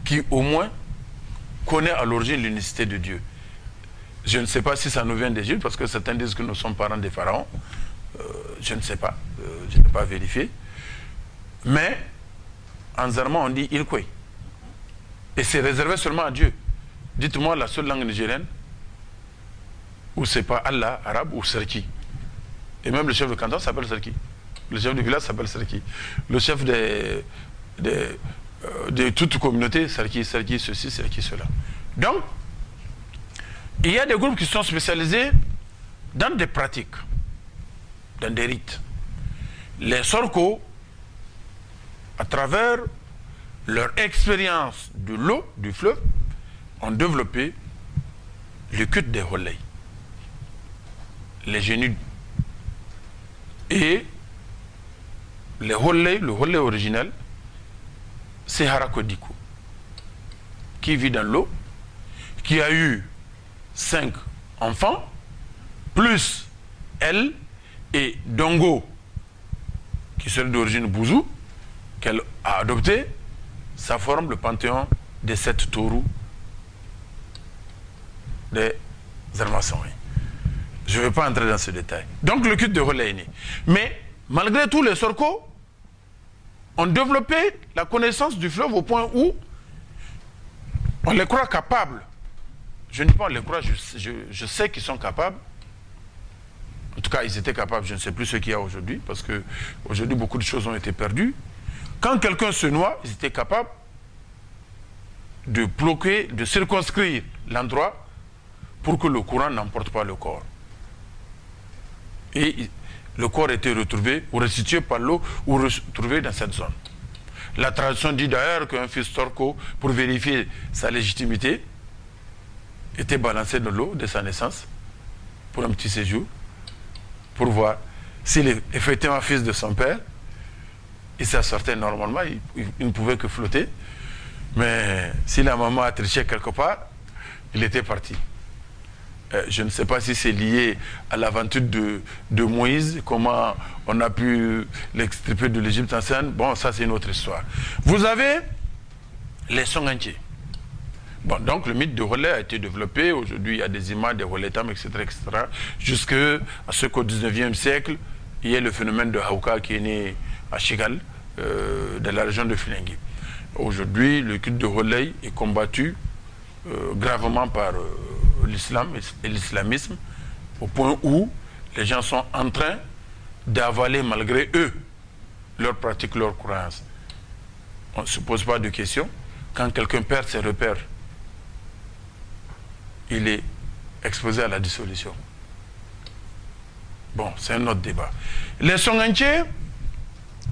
qui au moins connaît à l'origine l'unicité de Dieu. Je ne sais pas si ça nous vient d'Égypte, parce que certains disent que nous sommes parents des pharaons. Je ne sais pas, je n'ai pas vérifié. Mais en zarma, on dit Ilkwe. Et c'est réservé seulement à Dieu. Dites-moi la seule langue nigérienne où c'est pas Allah, arabe ou Serki. Et même le chef de canton s'appelle Serki. Le chef du village s'appelle Serki. Le chef de toute communauté, Serki, ceci, Serki, cela. Donc, il y a des groupes qui sont spécialisés dans des pratiques, dans des rites. Les Sorko, à travers leur expérience de l'eau, du fleuve, ont développé le culte des Holley, les génies. Et les Holley, le Holley original, c'est Harakodiko, qui vit dans l'eau, qui a eu 5 enfants, plus elle et Dongo, qui serait d'origine Bouzou, qu'elle a adopté. Ça forme le panthéon des 7 taureaux des Zarmassori. Je ne vais pas entrer dans ce détail. Donc le culte de Holley est né. Mais malgré tout, les Sorko ont développé la connaissance du fleuve au point où on les croit capables. Je ne dis pas on les croit, je sais qu'ils sont capables. En tout cas, ils étaient capables, je ne sais plus ce qu'il y a aujourd'hui, parce qu'aujourd'hui, beaucoup de choses ont été perdues. Quand quelqu'un se noie, ils étaient capables de bloquer, de circonscrire l'endroit pour que le courant n'emporte pas le corps. Et le corps était retrouvé ou restitué par l'eau ou retrouvé dans cette zone. La tradition dit d'ailleurs qu'un fils Sorko, pour vérifier sa légitimité, était balancé dans l'eau de sa naissance pour un petit séjour, pour voir s'il est effectivement fils de son père. Il s'en sortait normalement, il ne pouvait que flotter. Mais si la maman a triché quelque part, il était parti. Je ne sais pas si c'est lié à l'aventure de Moïse, comment on a pu l'extirper de l'Égypte ancienne. Bon, ça c'est une autre histoire. Vous avez les Songantiers. Bon, donc le mythe de Holley a été développé. Aujourd'hui, il y a des images des Holley-Tam, etc., etc. Jusqu'à ce qu'au 19e siècle, il y ait le phénomène de Hauka qui est né à Chigal, dans la région de Filengi. Aujourd'hui, le culte de Holley est combattu gravement par l'islam et l'islamisme, au point où les gens sont en train d'avaler malgré eux leurs pratiques, leurs croyances. On ne se pose pas de questions. Quand quelqu'un perd ses repères, il est exposé à la dissolution. Bon, c'est un autre débat. Les Songantiers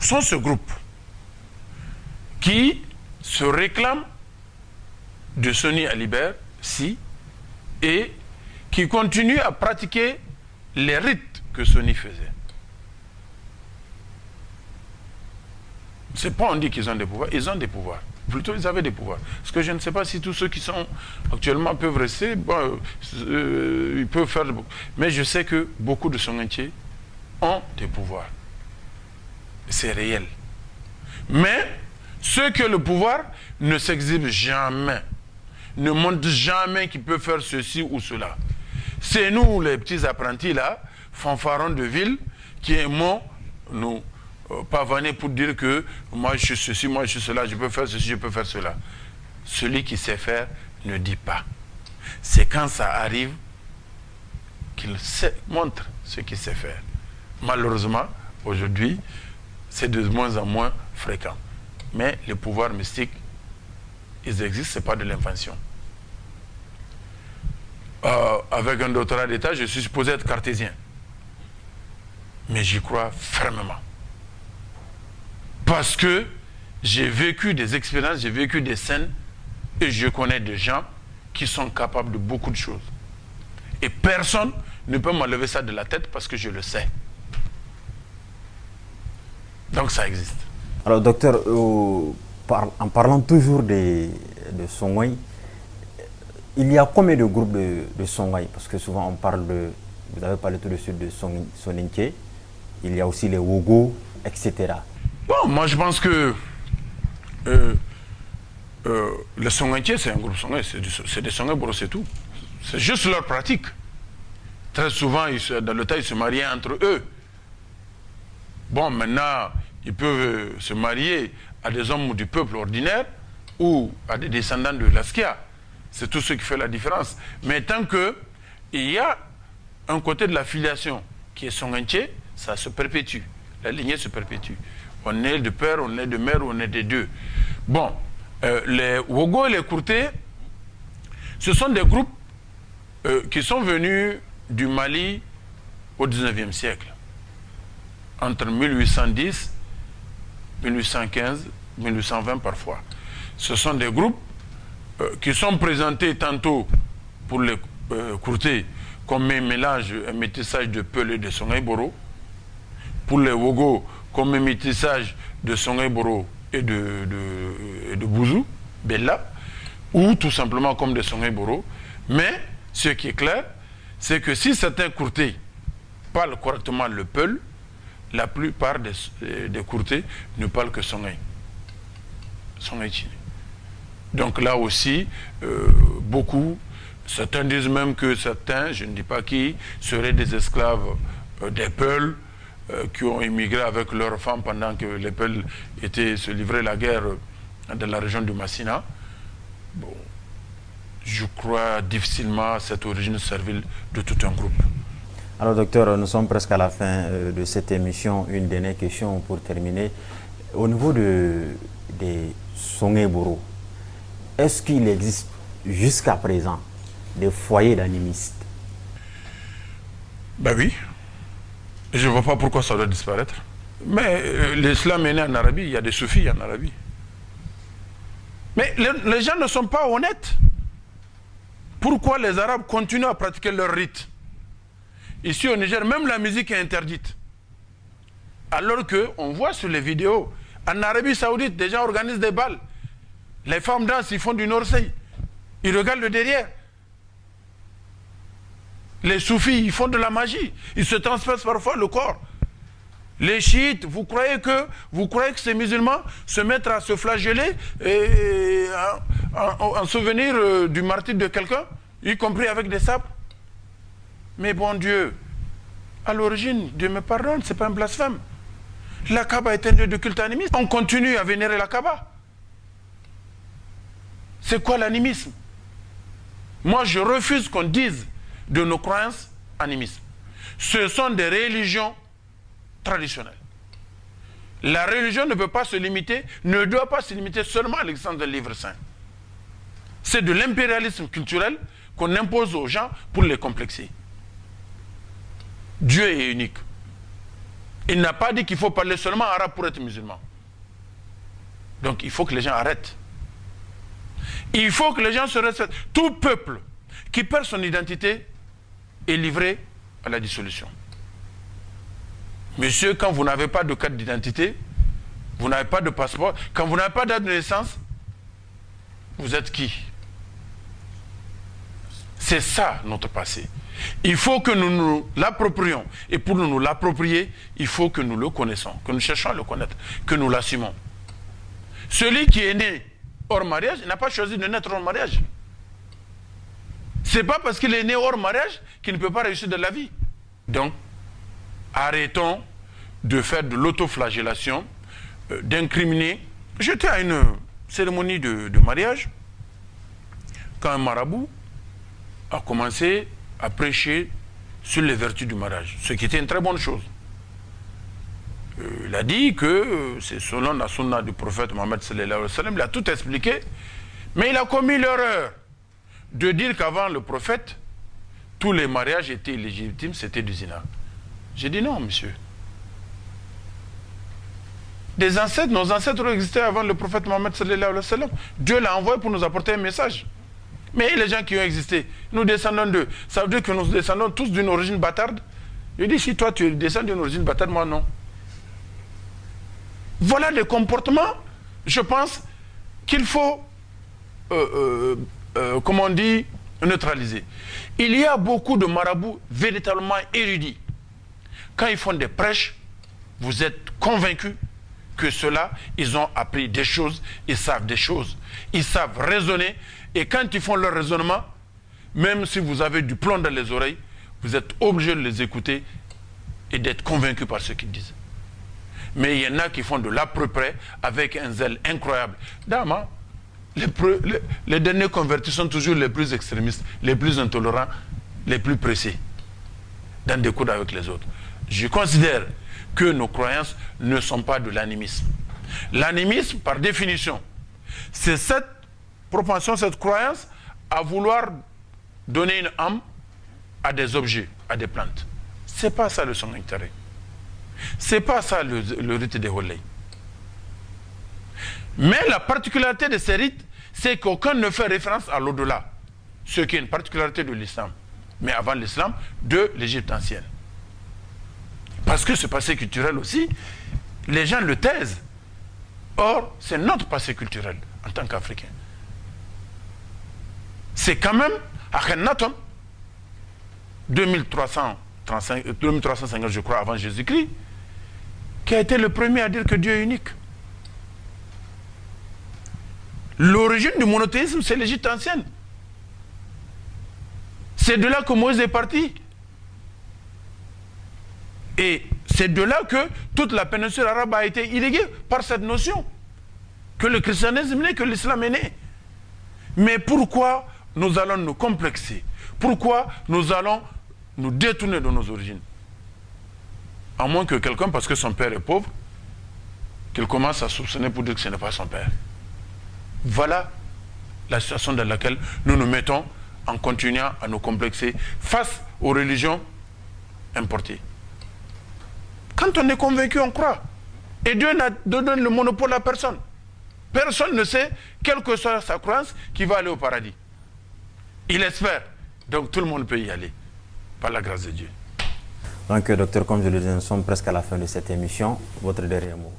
sont ce groupe qui se réclame de Soni Alibert, et qui continue à pratiquer les rites que Soni faisait. C'est pas on dit qu'ils ont des pouvoirs, ils ont des pouvoirs. Plutôt, ils avaient des pouvoirs. Parce que je ne sais pas si tous ceux qui sont actuellement peuvent rester, bon, ils peuvent faire... Mais je sais que beaucoup de Songantiers ont des pouvoirs. C'est réel. Mais ceux qui ont le pouvoir ne s'exhibent jamais, ne montrent jamais qu'ils peuvent faire ceci ou cela. C'est nous, les petits apprentis là, fanfarons de ville, qui aimons nous pavaner pour dire que moi je suis ceci, moi je suis cela, je peux faire ceci, je peux faire cela. Celui qui sait faire ne dit pas. C'est quand ça arrive qu'il montre ce qu'il sait faire. Malheureusement, aujourd'hui, c'est de moins en moins fréquent. Mais les pouvoirs mystiques, ils existent, ce n'est pas de l'invention. Avec un doctorat d'État, je suis supposé être cartésien. Mais j'y crois fermement. Parce que j'ai vécu des expériences, j'ai vécu des scènes, et je connais des gens qui sont capables de beaucoup de choses. Et personne ne peut m'enlever ça de la tête parce que je le sais. Donc ça existe. Alors docteur, en parlant toujours de Songwai, il y a combien de groupes de Songwai? Parce que souvent on parle de, vous avez parlé tout de suite de Soninké, il y a aussi les Wogo, etc. Bon, moi je pense que les Songhai, c'est un groupe Songhai, c'est des Songhai Boro, c'est tout. C'est juste leur pratique. Très souvent, dans le temps, ils se mariaient entre eux. Bon, maintenant, ils peuvent se marier à des hommes du peuple ordinaire ou à des descendants de l'Askia. C'est tout ce qui fait la différence. Mais tant qu'il y a un côté de la filiation qui est Songhaï, ça se perpétue. La lignée se perpétue. On est de père, on est de mère, on est des deux. Bon, les Wogo et les Kourté, ce sont des groupes qui sont venus du Mali au 19e siècle. Entre 1810, 1815, 1820 parfois. Ce sont des groupes qui sont présentés tantôt pour les Kourté comme un mélange, un métissage de Peul et de Songhai Boro. Pour les Wogo, comme un métissage de Songhai Boro et de Bouzou, Bella, ou tout simplement comme de Songhai Boro. Mais ce qui est clair, c'est que si certains Kourtés parlent correctement le Peul, la plupart des Kourtés ne parlent que Songhai. Songhai Chini. Donc là aussi, beaucoup, certains disent même que certains, je ne dis pas qui, seraient des esclaves des Peuls, qui ont immigré avec leurs femmes pendant que les Peuls se livraient la guerre dans la région du Massina. Bon, je crois difficilement à cette origine servile de tout un groupe. Alors docteur, nous sommes presque à la fin de cette émission. Une dernière question pour terminer. Au niveau des Songhai Boro, est-ce qu'il existe jusqu'à présent des foyers d'animistes? Ben oui. Je ne vois pas pourquoi ça doit disparaître. Mais l'islam est né en Arabie, il y a des soufis en Arabie. Mais les gens ne sont pas honnêtes. Pourquoi les Arabes continuent à pratiquer leur rite? Ici au Niger, même la musique est interdite. Alors qu'on voit sur les vidéos, en Arabie Saoudite, des gens organisent des balles. Les femmes dansent, ils font du Norsei. Ils regardent le derrière. Les soufis, ils font de la magie. Ils se transpercent parfois le corps. Les chiites, vous croyez que ces musulmans se mettent à se flageller en souvenir du martyre de quelqu'un, y compris avec des sabres? Mais bon Dieu, à l'origine, Dieu me pardonne, c'est pas un blasphème. La Kaaba est un lieu de culte animiste. On continue à vénérer la Kaaba. C'est quoi l'animisme? Moi, je refuse qu'on dise de nos croyances animisme. Ce sont des religions traditionnelles. La religion ne peut pas se limiter, ne doit pas se limiter seulement à l'existence d'un livre saint. C'est de l'impérialisme culturel qu'on impose aux gens pour les complexer. Dieu est unique. Il n'a pas dit qu'il faut parler seulement arabe pour être musulman. Donc il faut que les gens arrêtent. Il faut que les gens se respectent. Tout peuple qui perd son identité est livré à la dissolution. Monsieur, quand vous n'avez pas de carte d'identité, vous n'avez pas de passeport, quand vous n'avez pas de date de naissance, vous êtes qui? C'est ça notre passé. Il faut que nous nous l'approprions. Et pour nous l'approprier, il faut que nous le connaissons, que nous cherchions à le connaître, que nous l'assumons. Celui qui est né hors mariage n'a pas choisi de naître hors mariage. Ce n'est pas parce qu'il est né hors mariage qu'il ne peut pas réussir dans la vie. Donc, arrêtons de faire de l'autoflagellation, d'incriminer. J'étais à une cérémonie de mariage quand un marabout a commencé à prêcher sur les vertus du mariage, ce qui était une très bonne chose. Il a dit que c'est selon la sunna du prophète Mohammed sallallahu alayhi wa sallam, il a tout expliqué, mais il a commis l'erreur de dire qu'avant le prophète, tous les mariages étaient illégitimes, c'était du zina. J'ai dit non, monsieur. Des ancêtres, nos ancêtres existaient avant le prophète Mohammed sallallahu alayhi wa sallam. Dieu l'a envoyé pour nous apporter un message. Mais les gens qui ont existé, nous descendons d'eux. Ça veut dire que nous descendons tous d'une origine bâtarde. Je dis, si toi tu descends d'une origine bâtarde, moi non. Voilà des comportements, je pense, qu'il faut, comme on dit, neutraliser. Il y a beaucoup de marabouts véritablement érudits. Quand ils font des prêches, vous êtes convaincus que ceux-là, ils ont appris des choses, ils savent des choses, ils savent raisonner, et quand ils font leur raisonnement, même si vous avez du plomb dans les oreilles, vous êtes obligé de les écouter et d'être convaincu par ce qu'ils disent. Mais il y en a qui font de l'à peu près avec un zèle incroyable. Dama, les derniers convertis sont toujours les plus extrémistes, les plus intolérants, les plus pressés dans des coudes avec les autres. Je considère que nos croyances ne sont pas de l'animisme. L'animisme, par définition, c'est cette propension, cette croyance à vouloir donner une âme à des objets, à des plantes. C'est pas ça le Soninktare. C'est pas ça le rite des Holei. Mais la particularité de ces rites, c'est qu'aucun ne fait référence à l'au-delà, ce qui est une particularité de l'islam, mais avant l'islam, de l'Égypte ancienne. Parce que ce passé culturel aussi, les gens le taisent. Or, c'est notre passé culturel en tant qu'Africains. C'est quand même Akhenaton, 2350 je crois avant Jésus-Christ, qui a été le premier à dire que Dieu est unique. L'origine du monothéisme, c'est l'Égypte ancienne. C'est de là que Moïse est parti. Et c'est de là que toute la péninsule arabe a été irriguée par cette notion. Que le christianisme est né, que l'islam est né. Mais pourquoi nous allons nous complexer? Pourquoi nous allons nous détourner de nos origines? À moins que quelqu'un, parce que son père est pauvre, qu'il commence à soupçonner pour dire que ce n'est pas son père. Voilà la situation dans laquelle nous nous mettons en continuant à nous complexer face aux religions importées. Quand on est convaincu, on croit. Et Dieu n'a donné le monopole à personne. Personne ne sait, quelle que soit sa croyance, qui va aller au paradis. Il espère. Donc tout le monde peut y aller, par la grâce de Dieu. Donc, docteur, comme je le disais, nous sommes presque à la fin de cette émission. Votre dernier mot?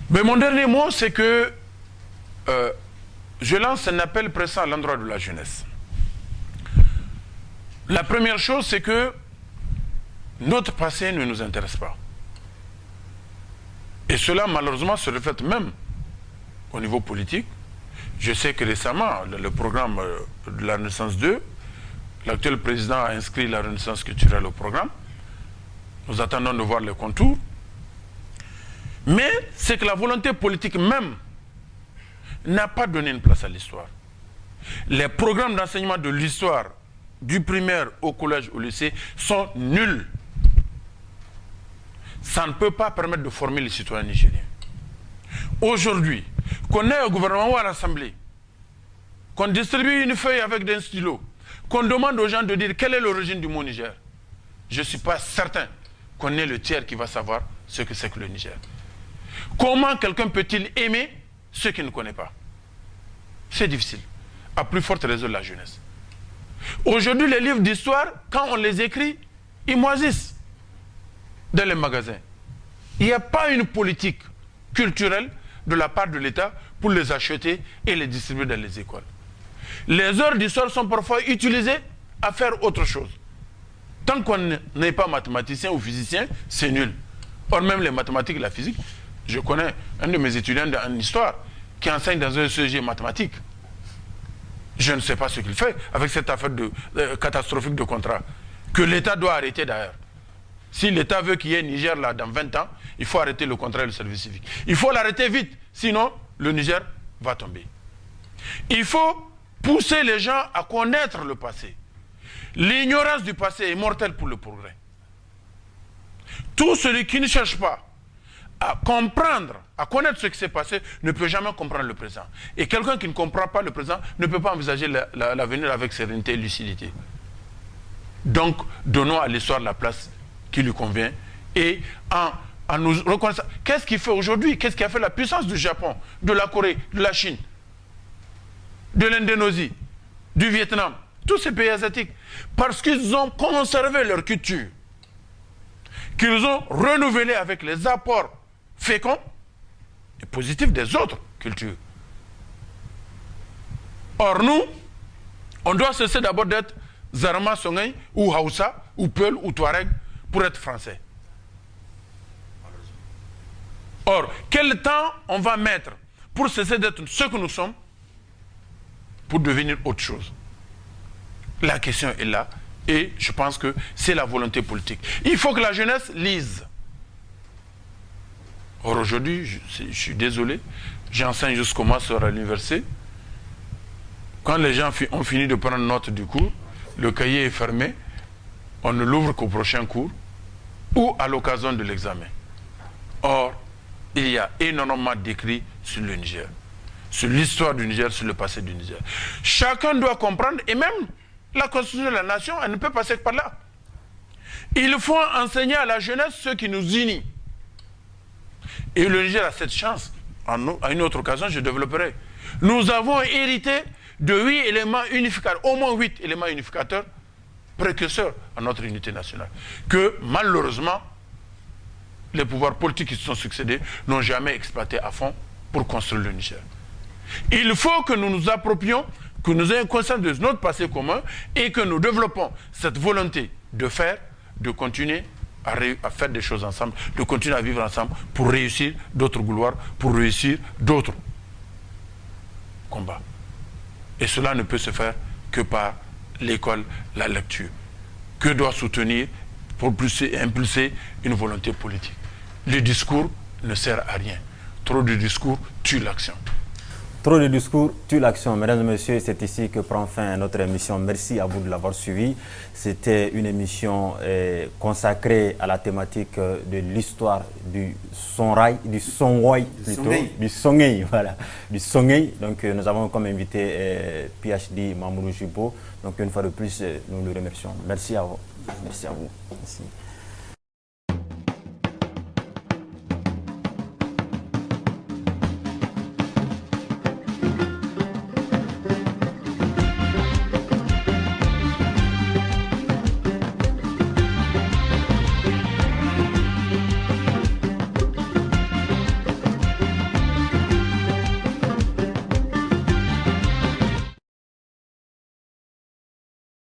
Mais mon dernier mot, c'est que je lance un appel pressant à l'endroit de la jeunesse. La première chose, c'est que notre passé ne nous intéresse pas. Et cela, malheureusement, se reflète même au niveau politique. Je sais que récemment, le programme de la Renaissance 2, l'actuel président a inscrit la Renaissance culturelle au programme. Nous attendons de voir les contours. Mais c'est que la volonté politique même n'a pas donné une place à l'histoire. Les programmes d'enseignement de l'histoire, du primaire au collège, au lycée, sont nuls. Ça ne peut pas permettre de former les citoyens nigériens. Aujourd'hui, qu'on ait au gouvernement ou à l'Assemblée, qu'on distribue une feuille avec des stylos, qu'on demande aux gens de dire quelle est l'origine du mot Niger, je ne suis pas certain qu'on ait le tiers qui va savoir ce que c'est que le Niger. Comment quelqu'un peut-il aimer ce qu'il ne connaît pas? C'est difficile. À plus forte raison de la jeunesse. Aujourd'hui, les livres d'histoire, quand on les écrit, ils moisissent dans les magasins. Il n'y a pas une politique culturelle de la part de l'État pour les acheter et les distribuer dans les écoles. Les heures d'histoire sont parfois utilisées à faire autre chose. Tant qu'on n'est pas mathématicien ou physicien, c'est nul. Or, même les mathématiques et la physique, je connais un de mes étudiants en histoire qui enseigne dans un sujet mathématique. Je ne sais pas ce qu'il fait avec cette affaire catastrophique de contrat, que l'État doit arrêter d'ailleurs. Si l'État veut qu'il y ait Niger là dans 20 ans, il faut arrêter le contrat du service civique. Il faut l'arrêter vite, sinon le Niger va tomber. Il faut pousser les gens à connaître le passé. L'ignorance du passé est mortelle pour le progrès. Tout celui qui ne cherche pas à comprendre, à connaître ce qui s'est passé, ne peut jamais comprendre le présent. Et quelqu'un qui ne comprend pas le présent ne peut pas envisager l'avenir avec sérénité et lucidité. Donc, donnons à l'histoire la place qui lui convient et en nous reconnaissant. Qu'est-ce qui fait aujourd'hui? Qu'est-ce qui a fait la puissance du Japon, de la Corée, de la Chine, de l'Indonésie, du Vietnam, tous ces pays asiatiques? Parce qu'ils ont conservé leur culture, qu'ils ont renouvelé avec les apports féconds et positifs des autres cultures. Or nous, on doit cesser d'abord d'être Zarma, Songhay, ou Hausa, ou Peul, ou Touareg, pour être français. Or, quel temps on va mettre pour cesser d'être ce que nous sommes pour devenir autre chose? La question est là et je pense que c'est la volonté politique. Il faut que la jeunesse lise. Or, aujourd'hui, je suis désolé, j'enseigne jusqu'au master à l'université. Quand les gens ont fini de prendre note du cours, le cahier est fermé, on ne l'ouvre qu'au prochain cours ou à l'occasion de l'examen. Or, il y a énormément d'écrits sur le Niger, sur l'histoire du Niger, sur le passé du Niger. Chacun doit comprendre, et même la constitution de la nation, elle ne peut passer par là. Il faut enseigner à la jeunesse ce qui nous unit. Et le Niger a cette chance. À une autre occasion, je développerai. Nous avons hérité de 8 éléments unificateurs, au moins 8 éléments unificateurs précurseurs à notre unité nationale, que malheureusement, les pouvoirs politiques qui se sont succédés n'ont jamais exploité à fond pour construire le Niger. Il faut que nous nous approprions, que nous ayons conscience de notre passé commun et que nous développons cette volonté de faire, de continuer à faire des choses ensemble, de continuer à vivre ensemble pour réussir d'autres gloires, pour réussir d'autres combats. Et cela ne peut se faire que par l'école, la lecture, que doit soutenir pour impulser une volonté politique. Le discours ne sert à rien. Trop de discours tue l'action. Trop de discours tue l'action. Mesdames et messieurs, c'est ici que prend fin notre émission. Merci à vous de l'avoir suivi. C'était une émission consacrée à la thématique de l'histoire du Songhay, voilà, du Songhay. Donc nous avons comme invité PhD Mamoudou Jibo. Donc une fois de plus, nous le remercions. Merci à vous. Merci à vous. Merci.